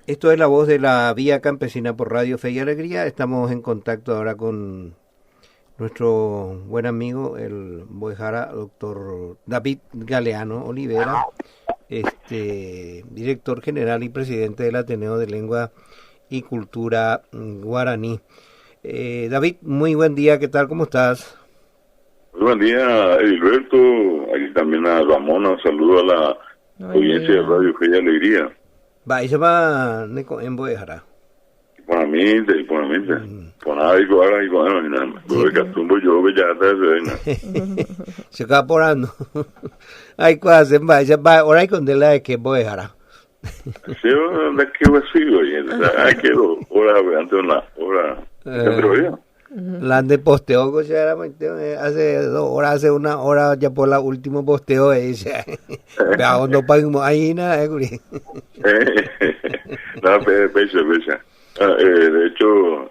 Esto es la voz de la Vía Campesina por Radio Fe y Alegría. Estamos en contacto ahora con nuestro buen amigo, el Boejara, doctor David Galeano Olivera, director general y presidente del Ateneo de Lengua y Cultura Guaraní. David, muy buen día, ¿qué tal? ¿Cómo estás? Muy buen día, Edilberto. Aquí también a Ramona. Un saludo a la audiencia de Radio Fe y Alegría. Va, y se va en Boejara. Igualmente. Con algo, ahora igual, no me castumbo yo, se acaba porando. Hay cosas, va, ahora hay con de la de que Boejara. Sí, ¿dónde que voy a seguir oyendo? Hay que hora, antes una hora. La de posteo, o sea, hace 2 horas, hace 1 hora, ya por la último posteo, dice, pero no pagamos ahí nada, No, pecha. De hecho,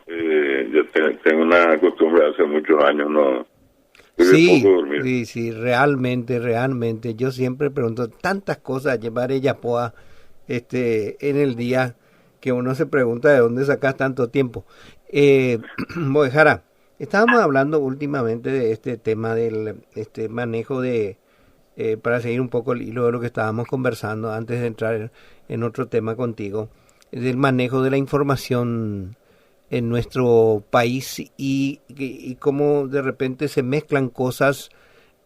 yo tengo una costumbre hace muchos años, ¿no? Sí, realmente, yo siempre pregunto tantas cosas, llevar ella poa, en el día, que uno se pregunta de dónde sacas tanto tiempo. Boejara, estábamos hablando últimamente de este tema del manejo de, para seguir un poco el hilo de lo que estábamos conversando antes de entrar en otro tema contigo, del manejo de la información en nuestro país y cómo de repente se mezclan cosas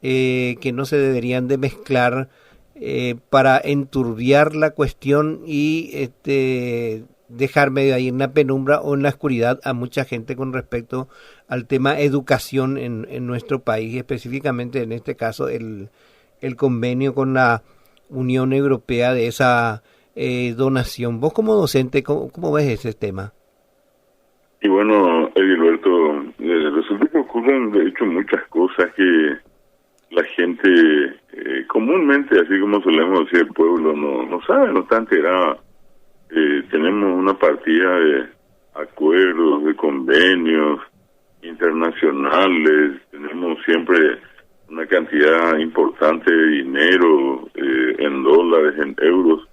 que no se deberían de mezclar para enturbiar la cuestión y dejar medio ahí en la penumbra o en la oscuridad a mucha gente con respecto al tema educación en nuestro país, y específicamente en este caso el convenio con la Unión Europea de esa donación. Vos como docente, ¿cómo ves ese tema? Y bueno, Edilberto, resulta que ocurren de hecho muchas cosas que la gente comúnmente, así como solemos decir el pueblo, no sabe, no está enterada. Tenemos una partida de acuerdos, de convenios internacionales, tenemos siempre una cantidad importante de dinero en dólares, en euros,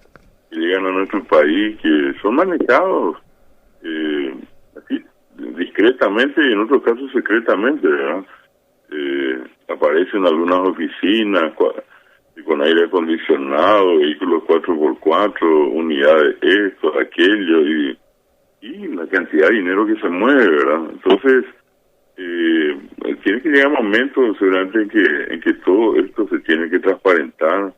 que llegan a nuestro país, que son manejados así discretamente y en otros casos secretamente, ¿verdad? Aparecen algunas oficinas con aire acondicionado, vehículos 4x4, unidades esto, aquello, y la cantidad de dinero que se mueve, ¿verdad? Entonces, tiene que llegar un momento seguramente en que todo esto se tiene que transparentar,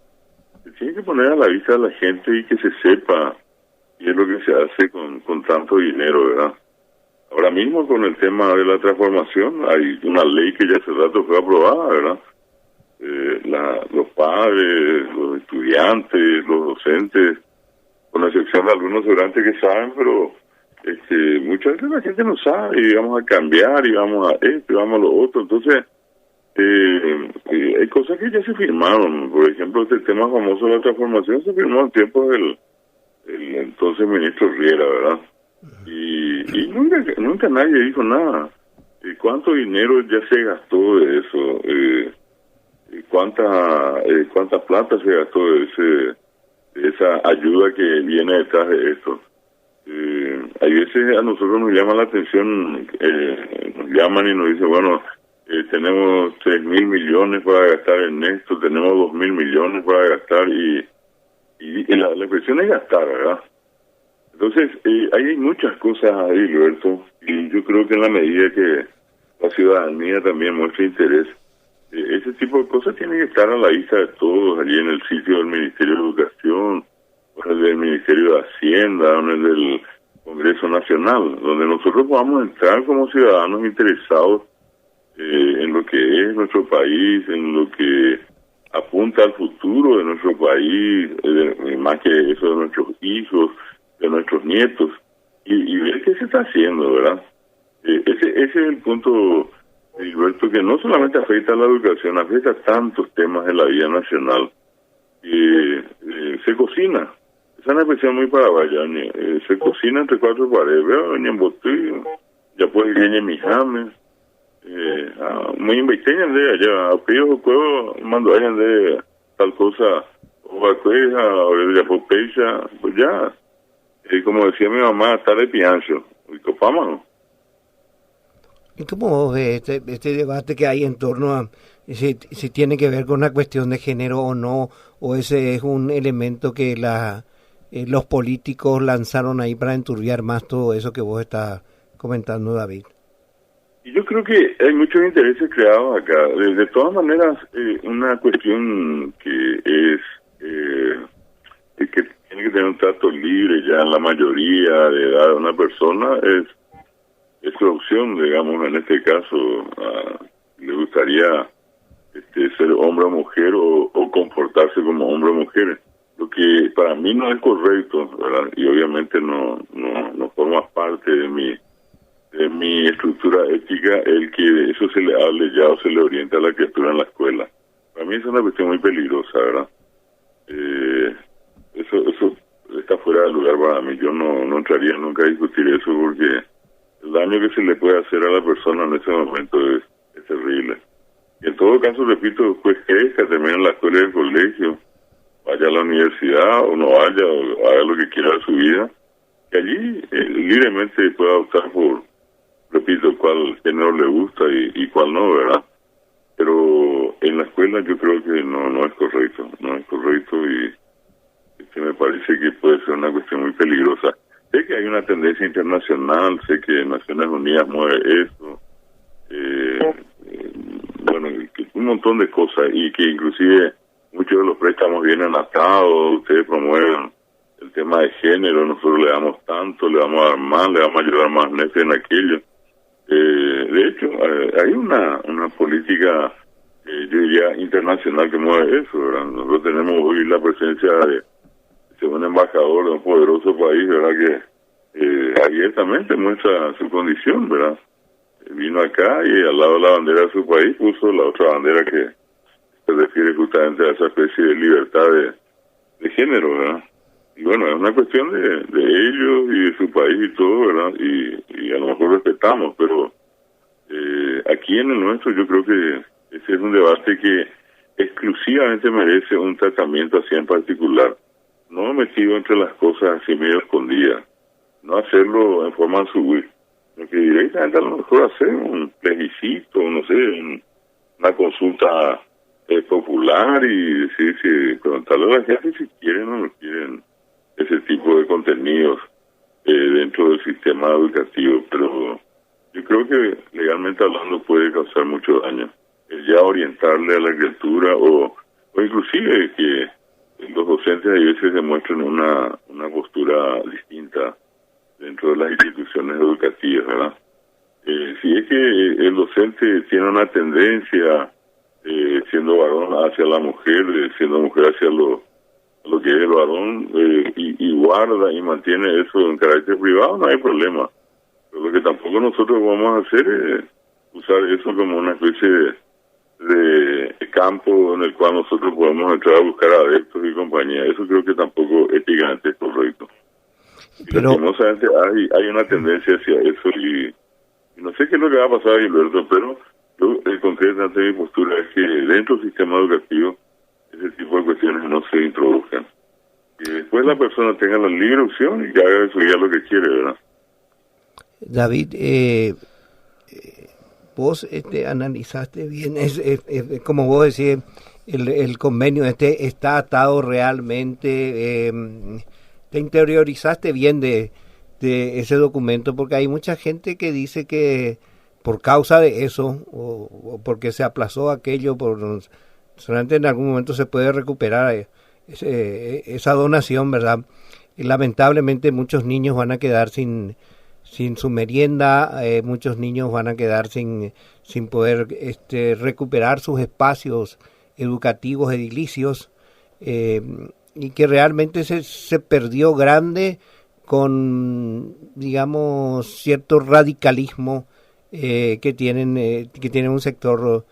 se tiene que poner a la vista de la gente y que se sepa qué es lo que se hace con tanto dinero, ¿verdad? Ahora mismo con el tema de la transformación hay una ley que ya hace rato fue aprobada, ¿verdad? Los padres, los estudiantes, los docentes, con la excepción de algunos seguramente que saben, pero muchas veces la gente no sabe y vamos a cambiar y vamos a esto y vamos a lo otro. Entonces, hay cosas que ya se firmaron. Por ejemplo, este tema famoso de la transformación se firmó en tiempos del entonces ministro Riera, ¿verdad? Y nunca nadie dijo nada. ¿Cuánto dinero ya se gastó de eso? ¿Cuánta plata se gastó de esa ayuda que viene detrás de esto? Hay veces a nosotros nos llama la atención, nos llaman y nos dicen, bueno, tenemos 3.000 millones para gastar en esto, tenemos 2.000 millones para gastar y la cuestión es gastar, ¿verdad? Entonces, ahí hay muchas cosas ahí, Roberto, y yo creo que en la medida que la ciudadanía también muestra interés, ese tipo de cosas tienen que estar a la vista de todos, allí en el sitio del Ministerio de Educación, o en el del Ministerio de Hacienda, o en el del Congreso Nacional, donde nosotros podamos entrar como ciudadanos interesados en lo que es nuestro país, en lo que apunta al futuro de nuestro país, más que eso de nuestros hijos, de nuestros nietos, y ver qué se está haciendo, ¿verdad? Ese es el punto, Gilberto, que no solamente afecta a la educación, afecta a tantos temas en la vida nacional. Se cocina, esa es una expresión muy paraguaya, se cocina entre 4 paredes, veo, ni en botillo, ya puede ir en Mijames, muy inviteñan de allá, a Pío Cuevo, mando a de tal cosa, o a Cueja, o de Yapopecha, pues ya. como decía mi mamá, está de piancho, y copámonos. ¿Y cómo vos ves este debate que hay en torno a si tiene que ver con una cuestión de género o no, o ese es un elemento que los políticos lanzaron ahí para enturbiar más todo eso que vos estás comentando, David? Y yo creo que hay muchos intereses creados acá. De todas maneras, una cuestión que que tiene que tener un trato libre ya en la mayoría de edad de una persona es su opción, digamos, en este caso, le gustaría ser hombre o mujer o comportarse como hombre o mujer. Lo que para mí no es correcto, ¿verdad? Y obviamente no forma parte de mi estructura ética el que eso se le hable ya o se le oriente a la criatura en la escuela. Para mí es una cuestión muy peligrosa, ¿verdad? Eso está fuera de lugar para mí. Yo no entraría nunca a discutir eso porque el daño que se le puede hacer a la persona en ese momento es terrible. Y en todo caso, repito, pues crezca, termine la escuela y el colegio, vaya a la universidad o no vaya, o haga lo que quiera de su vida, que allí libremente pueda optar por, repito, cuál género le gusta y cuál no, ¿verdad? Pero en la escuela yo creo que no es correcto, y me parece que puede ser una cuestión muy peligrosa. Sé que hay una tendencia internacional, sé que Naciones Unidas mueve esto, bueno, un montón de cosas, y que inclusive muchos de los préstamos vienen atados, ustedes promueven el tema de género, nosotros le damos tanto, le vamos a dar más, le vamos a ayudar más en aquello. De hecho, hay una política, yo diría, internacional que mueve eso, ¿verdad? Nosotros tenemos hoy la presencia de un embajador de un poderoso país, ¿verdad? Que abiertamente muestra su condición, ¿verdad? Vino acá y al lado de la bandera de su país puso la otra bandera que se refiere justamente a esa especie de libertad de género, ¿verdad? Y bueno, es una cuestión de ellos y de su país y todo, ¿verdad? Y a lo mejor respetamos, pero aquí en el nuestro yo creo que ese es un debate que exclusivamente merece un tratamiento así en particular, no metido entre las cosas así medio escondidas, no hacerlo en forma subir, sino que directamente a lo mejor hacer un plebiscito, no sé, una consulta popular y decir si preguntarle a la gente si quieren o no quieren ese tipo de contenidos dentro del sistema educativo, pero yo creo que legalmente hablando puede causar mucho daño. Ya orientarle a la criatura o inclusive que los docentes a veces demuestren una postura distinta dentro de las instituciones educativas, ¿verdad? Si es que el docente tiene una tendencia, siendo varón hacia la mujer, siendo mujer hacia lo que es el varón, y guarda y mantiene eso en carácter privado, no hay problema. Pero lo que tampoco nosotros vamos a hacer es usar eso como una especie de campo en el cual nosotros podemos entrar a buscar adeptos y compañía. Eso creo que tampoco éticamente es correcto. Pero lastimosamente hay una tendencia hacia eso y no sé qué es lo que va a pasar, Gilberto, pero yo concretamente mi postura es que dentro del sistema educativo ese tipo de cuestiones no se introduzcan. Y después la persona tenga la libre opción y que haga eso ya lo que quiere, ¿verdad? David, vos analizaste bien, como vos decís, el convenio está atado realmente, te interiorizaste bien de ese documento, porque hay mucha gente que dice que por causa de eso, o porque se aplazó aquello, solamente en algún momento se puede recuperar esa donación, ¿verdad? Y lamentablemente muchos niños van a quedar sin su merienda, muchos niños van a quedar sin poder recuperar sus espacios educativos, edilicios, y que realmente se perdió grande con, digamos, cierto radicalismo que tienen un sector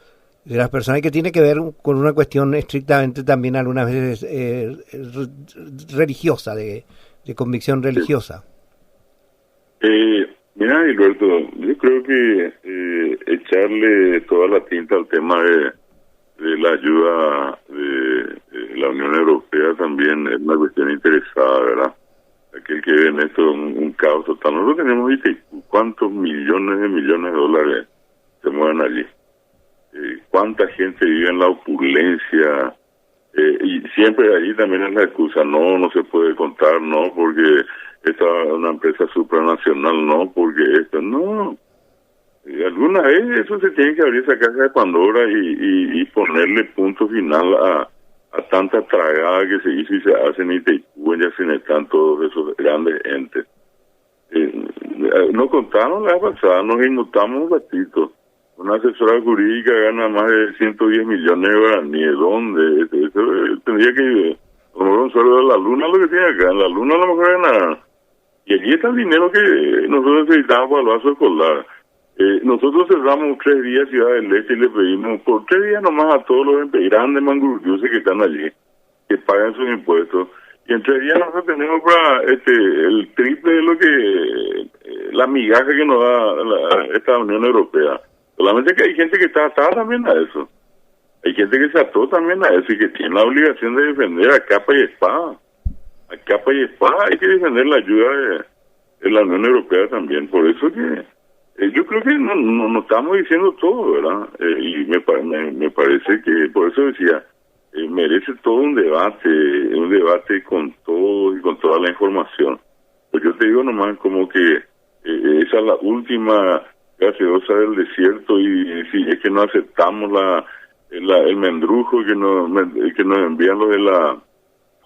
de las personas, que tiene que ver con una cuestión estrictamente también algunas veces religiosa, de convicción religiosa. Mira, Gilberto, yo creo que echarle toda la tinta al tema de la ayuda de la Unión Europea también es una cuestión interesada, ¿verdad? aquel que ve en esto un caos total. Nosotros tenemos, ¿viste? ¿Cuántos millones de dólares se mueven allí? ¿Cuánta gente vive en la opulencia? Y siempre allí también es la excusa, no se puede contar, no, porque esta es una empresa supranacional, no, porque esto, no. Alguna vez eso se tiene que abrir esa caja de Pandora y ponerle punto final a tanta tragada que se hizo y se hace en Itaipú, ya sin están todos esos grandes entes. Nos contaron la vez pasada, nos inmutamos un ratito. Una asesora jurídica gana más de 110 millones de guaraníes. ¿Dónde? Tendría que, a lo mejor un sueldo de la luna lo que tiene acá. En la luna a lo mejor gana. Y allí está el dinero que nosotros necesitamos para el vaso escolar. Nosotros cerramos 3 días Ciudad del Este y le pedimos por 3 días nomás a todos los grandes mangurriuses que están allí, que paguen sus impuestos. Y en 3 días nosotros tenemos para el triple de lo que la migaja que nos da esta Unión Europea. Solamente que hay gente que está atada también a eso. Hay gente que se ató también a eso y que tiene la obligación de defender a capa y espada. A capa y espada hay que defender la ayuda de la Unión Europea también. Por eso que yo creo que no estamos diciendo todo, ¿verdad? Y me parece que, por eso decía, merece todo un debate con todo y con toda la información. Pues yo te digo nomás como que esa es la última gaseosa del desierto y si es que no aceptamos el mendrujo que nos envían los de la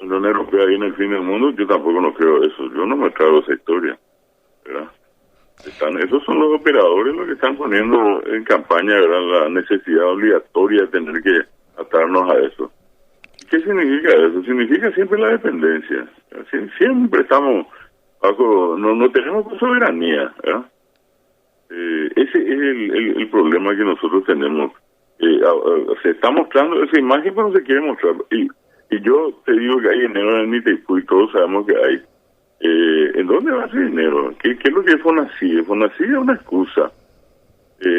Unión Europea ahí en el fin del mundo, yo tampoco no creo eso. Yo no me trago esa historia, ¿verdad? Esos son los operadores los que están poniendo en campaña, ¿verdad?, la necesidad obligatoria de tener que atarnos a eso. ¿Qué significa eso? Significa siempre la dependencia. Siempre estamos bajo, no tenemos soberanía, ¿verdad? Ese es el problema que nosotros tenemos. Se está mostrando esa imagen, pero no se quiere mostrar. Y yo te digo que hay dinero en Itaipú y todos sabemos que hay. ¿En dónde va ese dinero? ¿Qué es lo que es FONACYE? FONACYE es una excusa.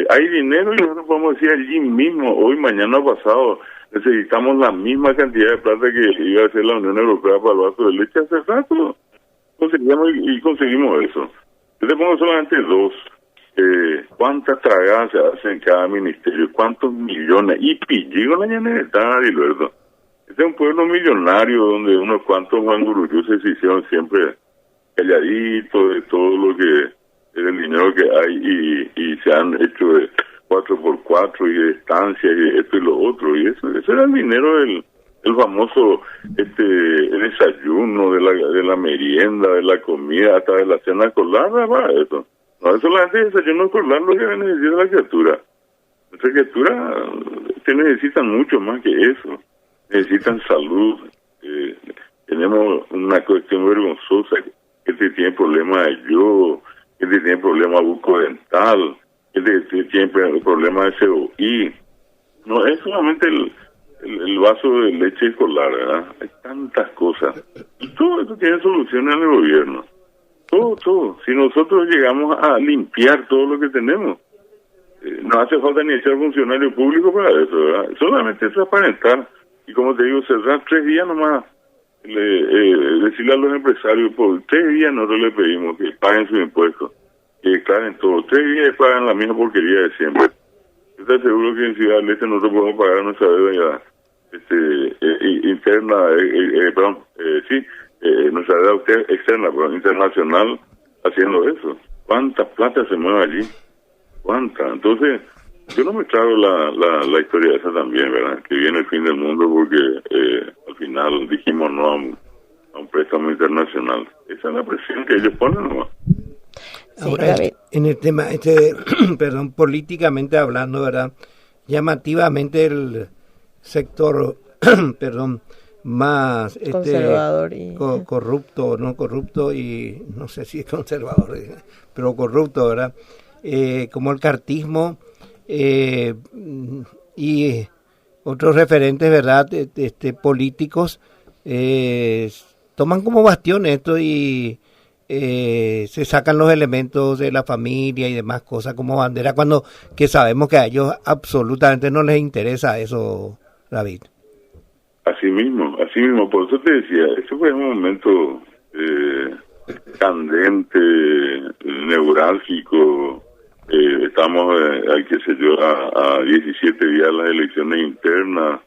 Hay dinero y nosotros podemos decir allí mismo, hoy, mañana, pasado, necesitamos la misma cantidad de plata que iba a hacer la Unión Europea para el vaso de leche hace rato. Conseguimos eso. Yo te pongo solamente 2. ¿Cuántas tragadas se hacen en cada ministerio? ¿Cuántos millones? Y pilligo la llaneta, Heriberto. Este es un pueblo millonario donde unos cuantos manguruyuses se hicieron siempre calladitos de todo lo que es el dinero que hay y se han hecho de 4x4 y de estancias y esto y lo otro. Y eso era el dinero del famoso el desayuno, de la merienda, de la comida, hasta de la cena escolar, ¿verdad? Eso. No es solamente desayuno escolar lo que necesita la criatura. Nuestra criatura necesitan mucho más que eso. Necesitan salud. Tenemos una cuestión vergonzosa. Gente tiene problemas de yodo, gente tiene problemas bucodental, gente tiene problemas de COI. No es solamente el vaso de leche escolar, ¿verdad? Hay tantas cosas. Y todo eso tiene soluciones en el gobierno. Todo. Si nosotros llegamos a limpiar todo lo que tenemos, no hace falta ni echar funcionario público para eso, ¿verdad? Solamente es aparentar. Y como te digo, cerrar 3 días nomás, decirle a los empresarios, por 3 días nosotros le pedimos que paguen sus impuestos, que declaren todo. 3 días pagan la misma porquería de siempre. Yo estoy seguro que en Ciudad del Este nosotros podemos pagar nuestra deuda interna, nuestra deuda externa, internacional, haciendo eso. ¿Cuánta plata se mueve allí? ¿Cuánta? Entonces, yo no me trago la historia esa también, ¿verdad? Que viene el fin del mundo porque al final dijimos no a un préstamo internacional. Esa es la presión que ellos ponen nomás. Ahora, en el tema, perdón, políticamente hablando, ¿verdad? Llamativamente el sector, perdón, más conservador y corrupto y no sé si es conservador, pero corrupto, ¿verdad? Como el cartismo y otros referentes, ¿verdad? Políticos toman como bastión esto y se sacan los elementos de la familia y demás cosas como bandera cuando que sabemos que a ellos absolutamente no les interesa eso, David. Así mismo, por eso te decía, ese fue un momento candente, neurálgico. Estamos, qué sé yo, a 17 días de las elecciones internas.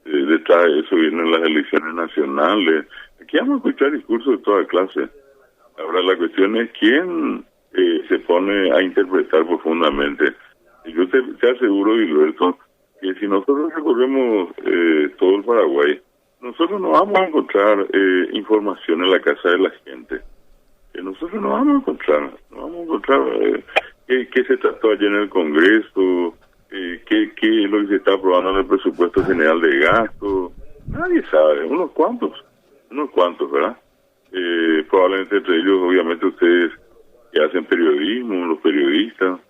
Detrás de eso vienen las elecciones nacionales. Aquí vamos a escuchar discursos de toda clase. Ahora la cuestión es quién se pone a interpretar profundamente. Yo te aseguro, Gilberto, que si nosotros recorremos todo el Paraguay, nosotros no vamos a encontrar información en la casa de la gente. Nosotros no vamos a encontrar qué se trató ayer en el Congreso, qué es lo que se está aprobando en el presupuesto general de gasto. Nadie sabe, unos cuantos, ¿verdad? Probablemente entre ellos, obviamente, ustedes que hacen periodismo, los periodistas,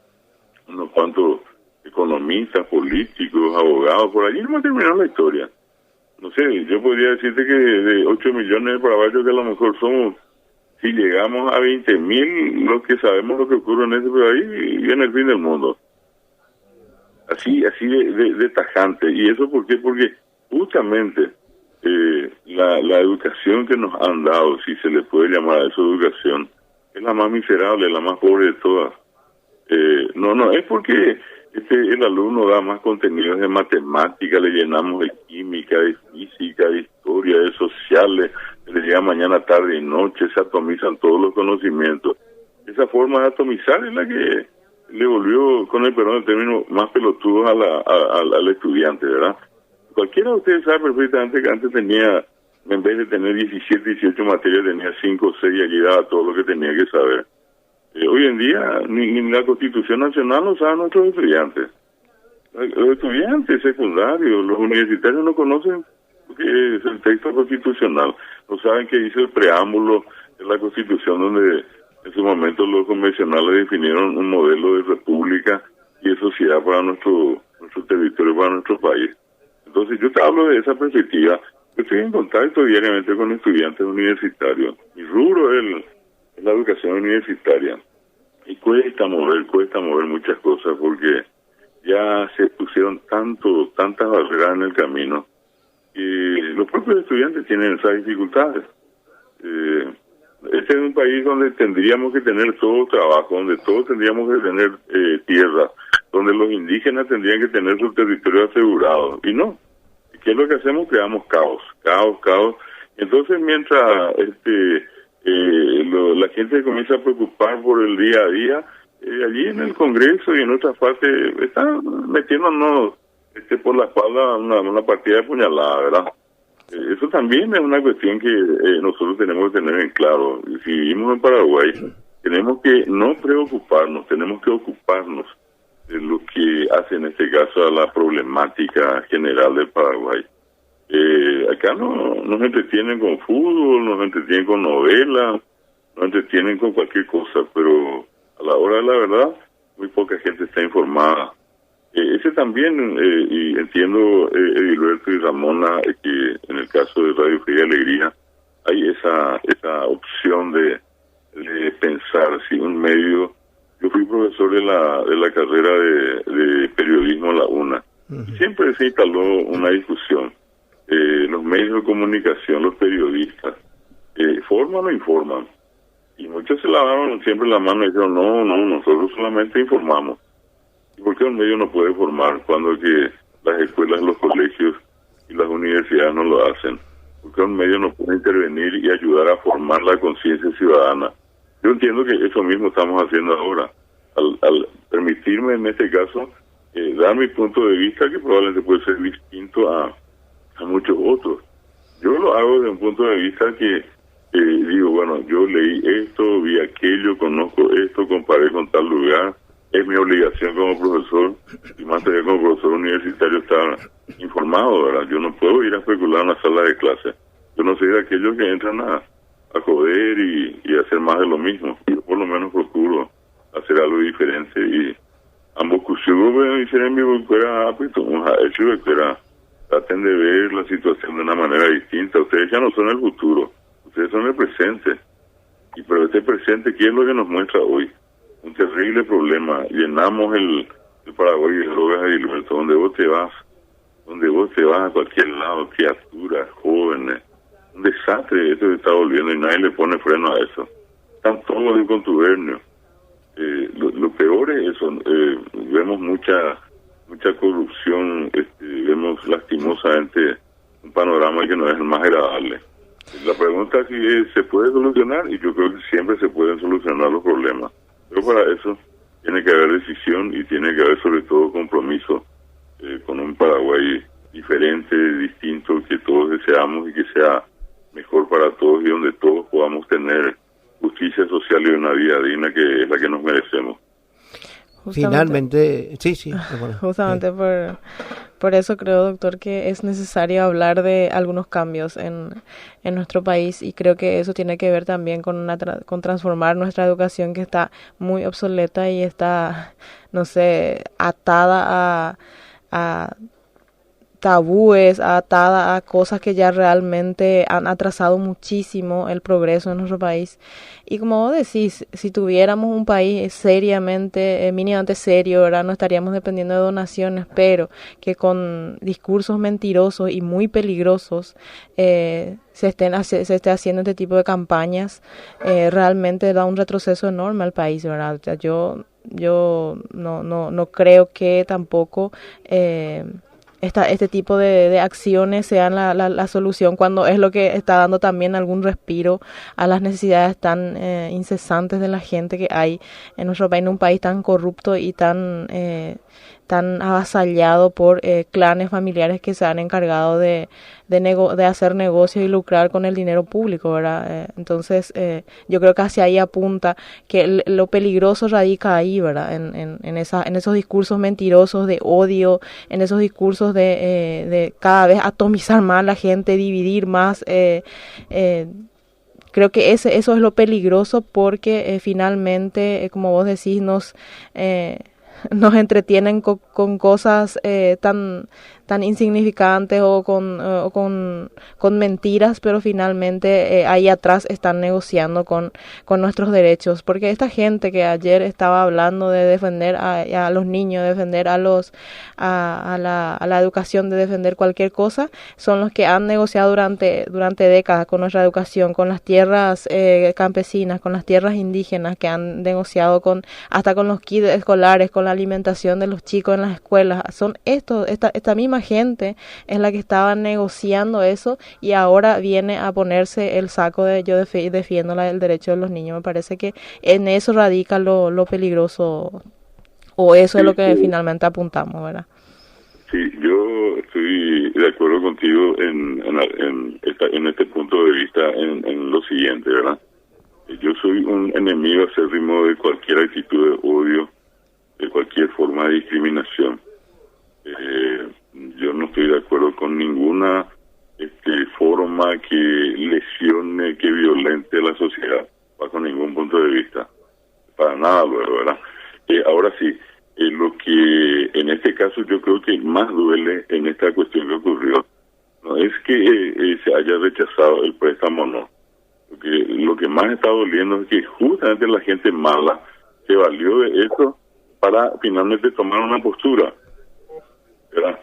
unos cuantos economistas, políticos, abogados, por allí no me terminó la historia. No sé, yo podría decirte que de 8 millones de paraguayos que a lo mejor somos, si llegamos a 20.000, los que sabemos lo que ocurre en ese país, viene el fin del mundo. Así de tajante. ¿Y eso por qué? Porque justamente la educación que nos han dado, si se le puede llamar a eso educación, es la más miserable, la más pobre de todas. No es porque el alumno da más contenidos de matemática, le llenamos de química, de física, de historia, de sociales, le llega mañana, tarde y noche, se atomizan todos los conocimientos. Esa forma de atomizar es la que le volvió, con el perdón del término, más pelotudos al estudiante, ¿verdad? Cualquiera de ustedes sabe perfectamente que antes tenía, en vez de tener 17, 18 materias, tenía 5 o 6 y allí daba todo lo que tenía que saber. Hoy en día, ni la Constitución Nacional lo saben nuestros estudiantes. Los estudiantes secundarios, los universitarios no conocen lo que es el texto constitucional. No saben qué dice el preámbulo de la Constitución, donde en su momento los convencionales definieron un modelo de república y de sociedad para nuestro territorio, para nuestro país. Entonces yo te hablo de esa perspectiva. Yo estoy en contacto diariamente con estudiantes universitarios. Mi rubro es la educación universitaria. Y cuesta mover muchas cosas porque ya se pusieron tantas barreras en el camino. Y los propios estudiantes tienen esas dificultades. Este es un país donde tendríamos que tener todo trabajo, donde todos tendríamos que tener tierra, donde los indígenas tendrían que tener su territorio asegurado. Y no. ¿Qué es lo que hacemos? Creamos caos. Entonces, mientras la gente comienza a preocupar por el día a día, allí en el Congreso y en otras partes están metiéndonos por la espalda una partida de puñalada, ¿verdad? Eso también es una cuestión que nosotros tenemos que tener en claro. Si vivimos en Paraguay, tenemos que no preocuparnos, tenemos que ocuparnos de lo que hace en este caso a la problemática general del Paraguay. Acá nos entretienen con fútbol, nos entretienen con novelas, nos entretienen con cualquier cosa, pero a la hora de la verdad, muy poca gente está informada. Ese también, y entiendo, Edilberto y Ramona, que en el caso de Radio Fe y Alegría, hay esa opción de pensar si un medio. Yo fui profesor de la carrera de periodismo en la UNA. Siempre se instaló una discusión. Los medios de comunicación, los periodistas, ¿forman o informan? Y muchos se lavaron siempre la mano y dijeron, no, nosotros solamente informamos. ¿Y por qué un medio no puede formar cuando que las escuelas, los colegios y las universidades no lo hacen? ¿Por qué un medio no puede intervenir y ayudar a formar la conciencia ciudadana? Yo entiendo que eso mismo estamos haciendo ahora, al permitirme en este caso dar mi punto de vista, que probablemente puede ser distinto a muchos otros. Yo lo hago desde un punto de vista que digo, bueno, yo leí esto, vi aquello, conozco esto, comparé con tal lugar, es mi obligación como profesor, y más allá como profesor universitario estar informado, ¿verdad? Yo no puedo ir a especular en la sala de clase. Yo no soy de aquellos que entran a joder y hacer más de lo mismo. Yo por lo menos procuro hacer algo diferente y ambos cursos hicieron mi buquera apito, traten de ver la situación de una manera distinta. Ustedes ya no son el futuro, ustedes son el presente. Y pero este presente, ¿qué es lo que nos muestra hoy? Un terrible problema. Llenamos el Paraguay de drogas, Gilberto, donde vos te vas a cualquier lado, criaturas, jóvenes. Un desastre, eso se está volviendo y nadie le pone freno a eso. están todos en contubernio. Lo peor es eso, vemos mucha corrupción, vemos lastimosamente un panorama que no es el más agradable. La pregunta es si se puede solucionar, y yo creo que siempre se pueden solucionar los problemas, pero para eso tiene que haber decisión y tiene que haber sobre todo compromiso con un Paraguay diferente, distinto, que todos deseamos y que sea mejor para todos y donde todos podamos tener justicia social y una vida digna que es la que nos merecemos. Finalmente, sí. Bueno, justamente por eso creo, doctor, que es necesario hablar de algunos cambios en nuestro país, y creo que eso tiene que ver también con con transformar nuestra educación, que está muy obsoleta y está, no sé, atada a tabúes, atada a cosas que ya realmente han atrasado muchísimo el progreso en nuestro país. Y como vos decís, si tuviéramos un país seriamente, mínimamente serio, ¿verdad?, no estaríamos dependiendo de donaciones, pero que con discursos mentirosos y muy peligrosos se esté haciendo este tipo de campañas, realmente da un retroceso enorme al país, ¿verdad? O sea, yo no creo que tampoco este tipo de acciones sean la solución, cuando es lo que está dando también algún respiro a las necesidades tan incesantes de la gente que hay en nuestro país, en un país tan corrupto y tan avasallado por clanes familiares que se han encargado de hacer negocios y lucrar con el dinero público, ¿verdad? Entonces, yo creo que hacia ahí apunta, que lo peligroso radica ahí, ¿verdad? En esos discursos mentirosos de odio, en esos discursos de cada vez atomizar más a la gente, dividir más. Creo que eso es lo peligroso, porque finalmente, como vos decís, nos entretienen con cosas tan insignificantes o con mentiras, pero finalmente ahí atrás están negociando con nuestros derechos, porque esta gente que ayer estaba hablando de defender a los niños, de defender a la educación, de defender cualquier cosa, son los que han negociado durante décadas con nuestra educación, con las tierras campesinas, con las tierras indígenas, que han negociado hasta con los kits escolares, con la alimentación de los chicos en las escuelas. Son esta misma gente es la que estaba negociando eso, y ahora viene a ponerse el saco de yo defiendo el derecho de los niños. Me parece que en eso radica lo peligroso, o eso es lo que finalmente apuntamos, ¿verdad? Sí, yo estoy de acuerdo contigo en este punto de vista, en lo siguiente, ¿verdad? Yo soy un enemigo acérrimo de cualquier actitud de odio, de cualquier forma de discriminación. Yo no estoy de acuerdo con ninguna forma que lesione, que violente la sociedad, bajo ningún punto de vista, para nada luego, ¿verdad? Ahora sí, lo que en este caso yo creo que más duele en esta cuestión que ocurrió, no es que se haya rechazado el préstamo, no. Lo que más está doliendo es que justamente la gente mala se valió de eso para finalmente tomar una postura, ¿verdad?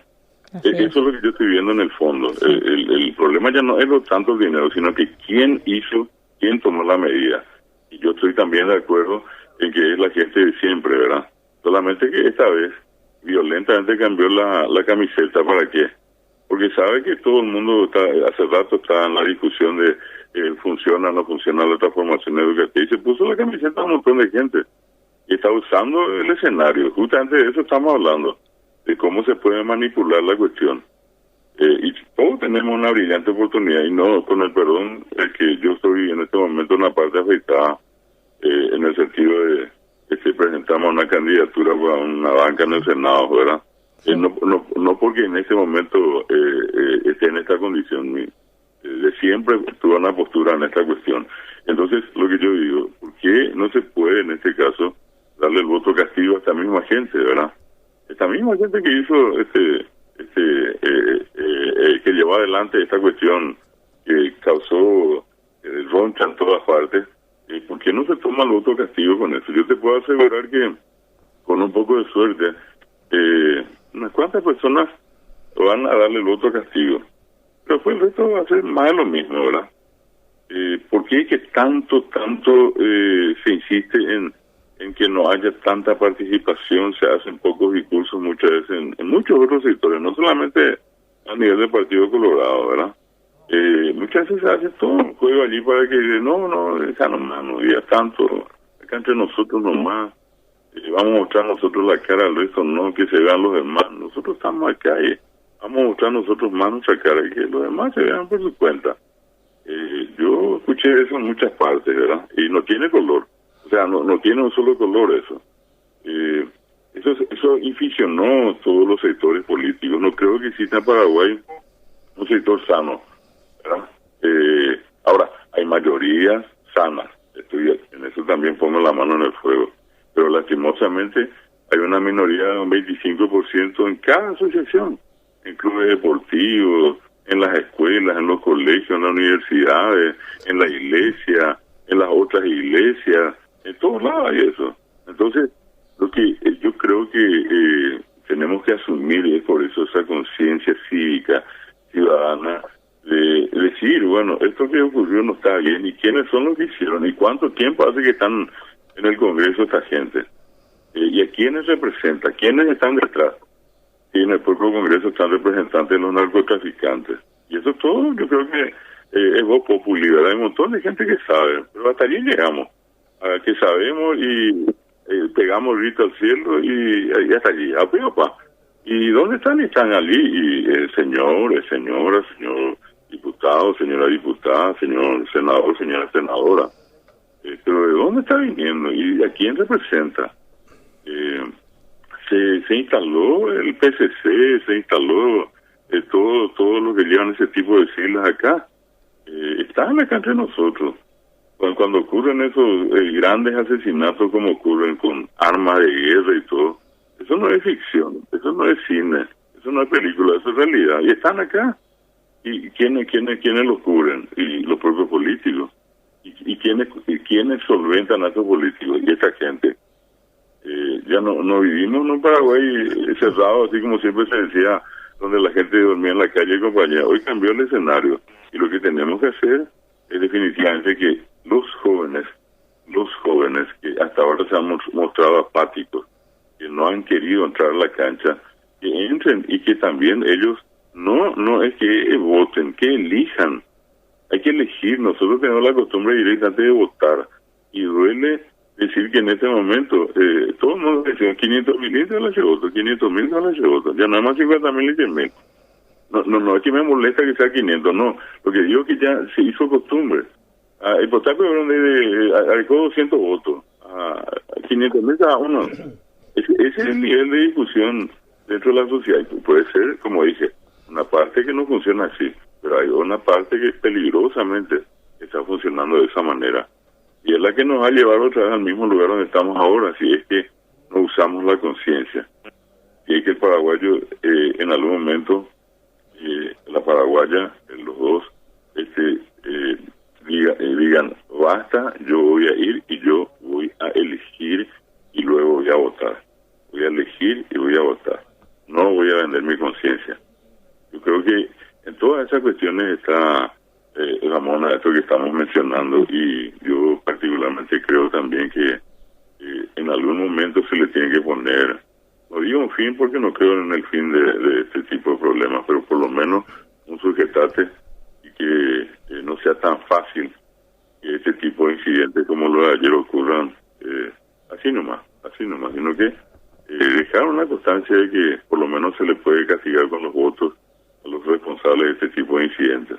Eso es lo que yo estoy viendo en el fondo. Sí. El problema ya no es tanto el dinero, sino que quién tomó la medida. Y yo estoy también de acuerdo en que es la gente de siempre, ¿verdad? Solamente que esta vez violentamente cambió la camiseta. ¿Para qué? Porque sabe que todo el mundo hace rato está en la discusión de funciona o no funciona la transformación educativa, y se puso la camiseta a un montón de gente y está usando el escenario. Justamente de eso estamos hablando, de cómo se puede manipular la cuestión. Y todos tenemos una brillante oportunidad, y no, con el perdón, es que yo estoy en este momento en una parte afectada, en el sentido de que presentamos una candidatura para una banca en el Senado, ¿verdad? Sí. No porque en este momento esté en esta condición, de siempre tuve una postura en esta cuestión. Entonces, lo que yo digo, ¿por qué no se puede en este caso darle el voto castigo a esta misma gente, ¿verdad? Esta misma gente que hizo que llevó adelante esta cuestión, que causó roncha en todas partes, ¿por qué no se toma el voto castigo con eso? Yo te puedo asegurar que con un poco de suerte unas cuantas personas van a darle el voto castigo, pero pues el resto va a ser más de lo mismo, ¿verdad? ¿por qué es que tanto se insiste en que no haya tanta participación? Se hacen pocos discursos muchas veces en muchos otros sectores, no solamente a nivel del Partido Colorado, ¿verdad? Muchas veces se hace todo un juego allí para que no, deja nomás, no diga tanto, acá entre nosotros nomás, vamos a mostrar nosotros la cara al resto, no que se vean los demás. Nosotros estamos acá y vamos a mostrar nosotros más nuestra cara y que los demás se vean por su cuenta. Yo escuché eso en muchas partes, ¿verdad? Y no tiene color, o sea, no tiene un solo color eso. Eso inficionó todos los sectores políticos. No creo que exista en Paraguay un sector sano, ¿verdad? Ahora, hay mayorías sanas, en eso también pongo la mano en el fuego, pero lastimosamente hay una minoría de un 25% en cada asociación, en clubes deportivos, en las escuelas, en los colegios, en las universidades, en la iglesia, en las otras iglesias, en todos lados hay eso. Entonces, lo que yo creo que tenemos que asumir es por eso esa conciencia cívica, ciudadana, de decir, bueno, esto que ocurrió no está bien, y quiénes son los que hicieron, y cuánto tiempo hace que están en el Congreso esta gente, y a quiénes representa, quiénes están detrás. Y en el propio Congreso están representantes de los narcotraficantes. Y eso todo, yo creo que es voz populi, ¿verdad? Hay un montón de gente que sabe, pero hasta allí llegamos, a que sabemos y pegamos grito al cielo y hasta allí, papá. ¿Y dónde están? Están allí, y señores, señora, señor diputado, señora diputada, señor senador, señora senadora. Pero ¿de dónde está viniendo? ¿Y a quién representa? Se instaló el PCC, se instaló todo lo que llevan ese tipo de siglas acá. Están acá entre nosotros. Cuando ocurren esos grandes asesinatos como ocurren con armas de guerra y todo, eso no es ficción, eso no es cine, eso no es película, eso es realidad. Y están acá. ¿Y quiénes los cubren? Y los propios políticos. ¿Y quiénes solventan a esos políticos? Y esta gente. Ya no vivimos en un Paraguay cerrado, así como siempre se decía, donde la gente dormía en la calle y compañía. Hoy cambió el escenario, y lo que tenemos que hacer es definitivamente que los jóvenes que hasta ahora se han mostrado apáticos, que no han querido entrar a la cancha, que entren, y que también ellos no es que voten, que elijan. Hay que elegir. Nosotros tenemos la costumbre directamente de votar, y duele decir que en este momento todo el mundo decía 500.000 se la llevó, 500.000 se la llevó, ya nada más 50.000 y 100.000. No es que me molesta que sea 500, no. Lo que digo es que ya se hizo costumbre. El Potaco agregó 200 votos, a 500.000 cada uno. Ese es el nivel de discusión dentro de la sociedad. Y puede ser, como dije, una parte que no funciona así, pero hay una parte que peligrosamente está funcionando de esa manera. Y es la que nos va a llevar otra vez al mismo lugar donde estamos ahora, si es que no usamos la conciencia. Y es que el paraguayo, en algún momento, la paraguaya, los dos, digan, basta, yo voy a ir y yo voy a elegir y luego voy a votar. Voy a elegir y voy a votar. No voy a vender mi conciencia. Yo creo que en todas esas cuestiones está Ramón, esto que estamos mencionando, y yo particularmente creo también que en algún momento se le tiene que poner, no digo un fin porque no creo en el fin de este tipo de problemas, pero por lo menos un sujetate, y que no sea tan fácil que este tipo de incidentes como los de ayer ocurran así nomás, sino que dejar una constancia de que por lo menos se le puede castigar con los votos a los responsables de este tipo de incidentes.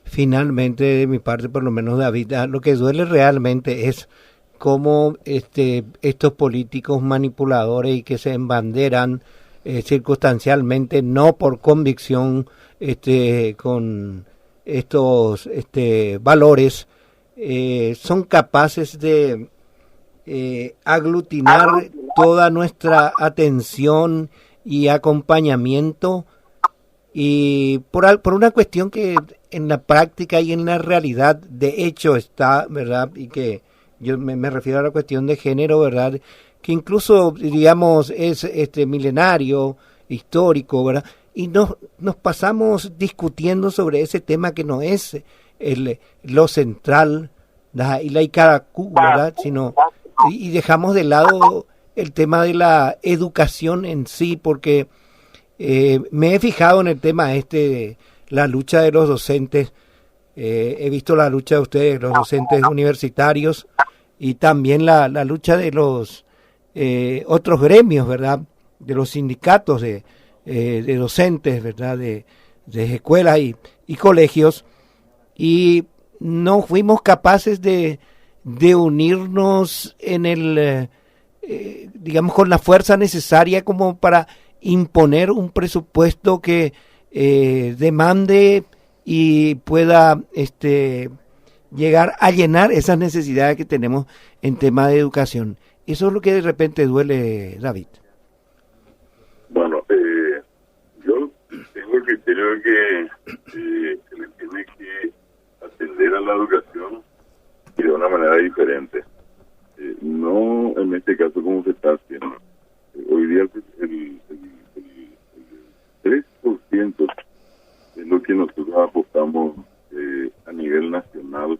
Finalmente, de mi parte, por lo menos, David, lo que duele realmente es cómo estos políticos manipuladores y que se embanderan circunstancialmente, no por convicción, con estos valores, son capaces de aglutinar toda nuestra atención y acompañamiento, y por una cuestión que en la práctica y en la realidad de hecho está, ¿verdad? Y que yo me refiero a la cuestión de género, ¿verdad? Que incluso, diríamos, es milenario, histórico, ¿verdad? Y nos pasamos discutiendo sobre ese tema que no es lo central, y la Icaracu, ¿verdad? Sino, y dejamos de lado el tema de la educación en sí, porque me he fijado en el tema de la lucha de los docentes. He visto la lucha de ustedes, los docentes universitarios, y también la lucha de los otros gremios, ¿verdad? De los sindicatos de docentes, ¿verdad? De escuelas y colegios, y no fuimos capaces de unirnos en digamos, con la fuerza necesaria como para imponer un presupuesto que demande y pueda llegar a llenar esas necesidades que tenemos en tema de educación. Eso es lo que de repente duele, David. Bueno, yo tengo el criterio de que se le tiene que atender a la educación y de una manera diferente. No en este caso como se está haciendo. Hoy día el 3% es lo que nosotros apostamos a nivel nacional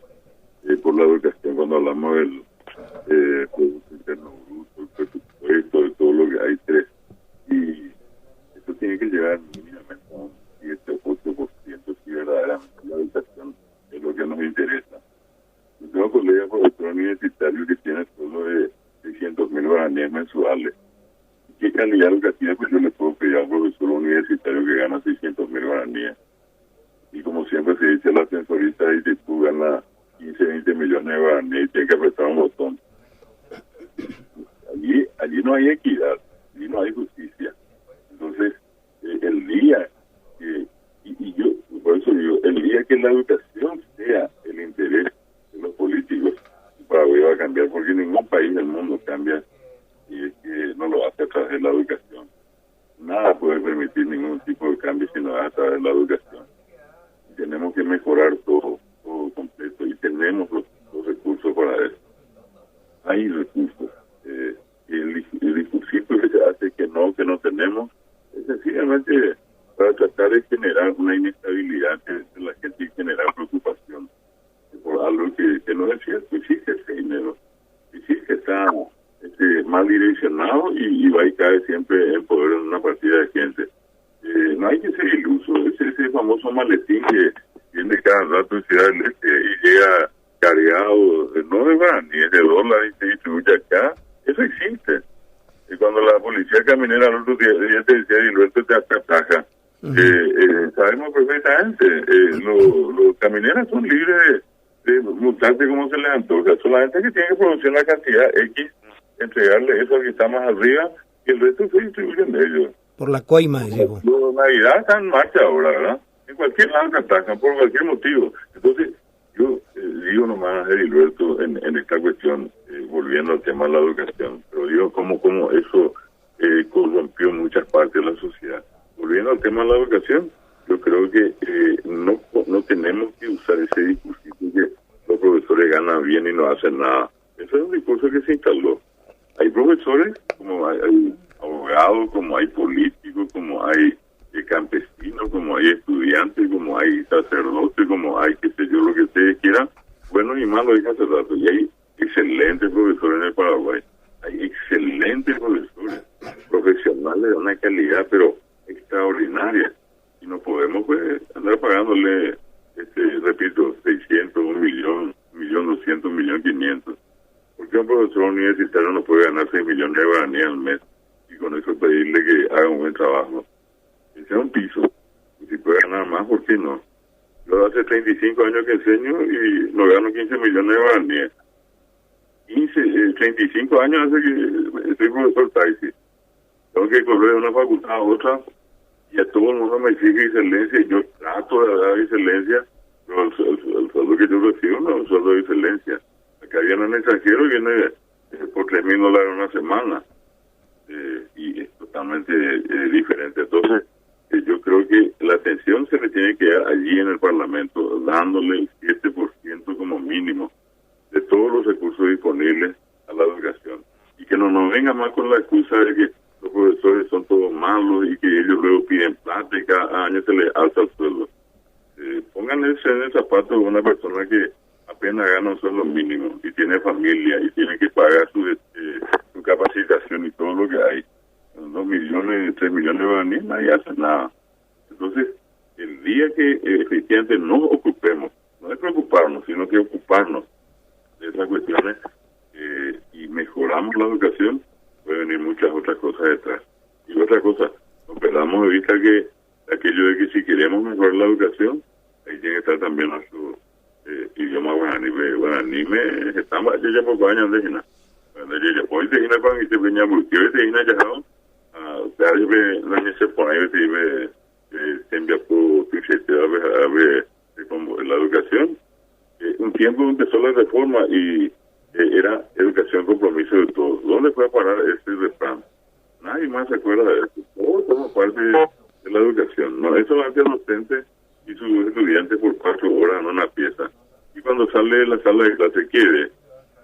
por la educación cuando hablamos del Producto Interno Bruto, el presupuesto, de todo lo que hay, 3. Y eso tiene que llegar mínimamente a un 7 o 8% si verdaderamente la educación es lo que nos interesa. Yo tengo colegas profesores universitarios que tienen solo de 600.000 guaraníes mensuales. ¿Qué calidad educativa pues yo le puedo pedir a un profesor universitario que gana 600.000 guaraníes? Y como siempre se dice, la ascensorista dice que tú ganas 15, 20 millones de guaraníes y tienes que apretar un botón. Allí no hay equidad, allí no hay justicia. Entonces, el día que, y yo, por eso digo, el día que la educación sea el interés de los políticos, Paraguay va a cambiar, porque ningún país del mundo cambia y es que no lo hace a través de la educación. Nada puede permitir ningún tipo de cambio si no es a través de la educación. Y tenemos que mejorar todo completo y tenemos los recursos para eso. Hay recursos. El discursito que se hace que no tenemos es sencillamente para tratar de generar una inestabilidad que la gente genera preocupación por algo que no es cierto, y sí que ese dinero, y sí que está mal direccionado y va y cae siempre en poder en una partida de gente. No hay que ser iluso, ese famoso maletín que viene cada rato en Ciudad del Este y llega cargado, no de guaraníes, de dólares y se distribuye acá, eso existe. Y cuando la policía caminera al otro día te decía, y luego te ataja, sabemos perfectamente, los camineras son libres de multarse como se les antoja, solamente que tienen que producir una cantidad X, entregarle eso al que está más arriba, y el resto se distribuyen de ellos. Por la coima, digo. La Navidad está en marcha ahora, ¿verdad? En cualquier lado que atacan, por cualquier motivo. Entonces, yo digo nomás, Heriberto, en esta cuestión, volviendo al tema de la educación, pero digo cómo eso corrompió muchas partes de la sociedad. Volviendo al tema de la educación, yo creo que no tenemos que usar ese discurso que los profesores ganan bien y no hacen nada. Eso es un discurso que se instaló. Hay profesores, como hay abogados, como hay políticos, como hay campesinos, como hay estudiantes, como hay sacerdotes, como hay, qué sé yo, lo que ustedes quieran, bueno y malo dije hace rato, y hay excelentes profesores en el Paraguay, hay excelentes profesores, profesionales de una calidad, pero extraordinaria, y no podemos pues andar pagándole, repito, 600, 1.200.000, 1.500.000, porque un profesor universitario no puede ganar 6 millones de guaraníes al mes, y con eso pedirle que haga un buen trabajo. Ese es un piso. Y si puede ganar más, ¿por qué no? Yo hace 35 años que enseño y no gano 15 millones de guaraníes. 35 años hace que soy profesor taxi. Tengo que correr de una facultad a otra y a todo el mundo me exige excelencia y yo trato de dar excelencia, pero el sueldo que yo recibo no es un sueldo de excelencia. Acá viene un extranjero y viene por $3,000 una semana. Y es totalmente diferente. Entonces, yo creo que la atención se le tiene que dar allí en el Parlamento, dándole el 7% como mínimo de todos los recursos disponibles a la educación. Y que no nos venga más con la excusa de que los profesores son todos malos y que ellos luego piden plata y cada año se les alza el sueldo. pónganse en el zapato de una persona que apenas gana un sueldo mínimo y tiene familia y tiene que pagar su capacitación y todo lo que hay. 2 millones, 3 millones de guaraníes, nadie hace nada. Entonces, el día que efectivamente nos ocupemos, no es preocuparnos, sino que ocuparnos de esas cuestiones y mejoramos la educación, pueden venir muchas otras cosas detrás. Y otra cosa, no perdamos de vista que aquello de que si queremos mejorar la educación, ahí tiene que estar también nuestro idioma guaraní. Guaraní me estamos ya por años de Gina. Ya hoy te Gina con este peña porque hoy te Gina ya no. Dar ve no se pone de envía por como la educación. Un tiempo empezó la reforma y era educación compromiso de todos. ¿Dónde fue a parar este refrán? Nadie más se acuerda de eso. Todos somos parte de la educación. No es solamente el docente y sus estudiantes por 4 horas en una pieza. Y cuando sale de la sala de clase, ¿quiere?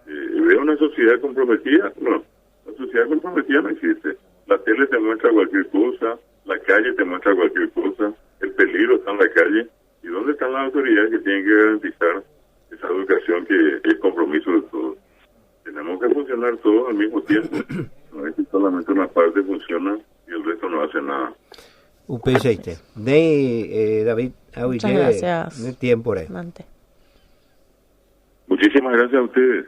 ¿Ve una sociedad comprometida? No, la sociedad comprometida no existe. La tele te muestra cualquier cosa, la calle te muestra cualquier cosa, el peligro está en la calle. ¿Y dónde están las autoridades que tienen que garantizar esa educación que es compromiso de todos? Tenemos que funcionar todos al mismo tiempo. No es que solamente una parte funciona y el resto no hace nada. David, muchas gracias. Tiempo. Mante. Muchísimas gracias a ustedes.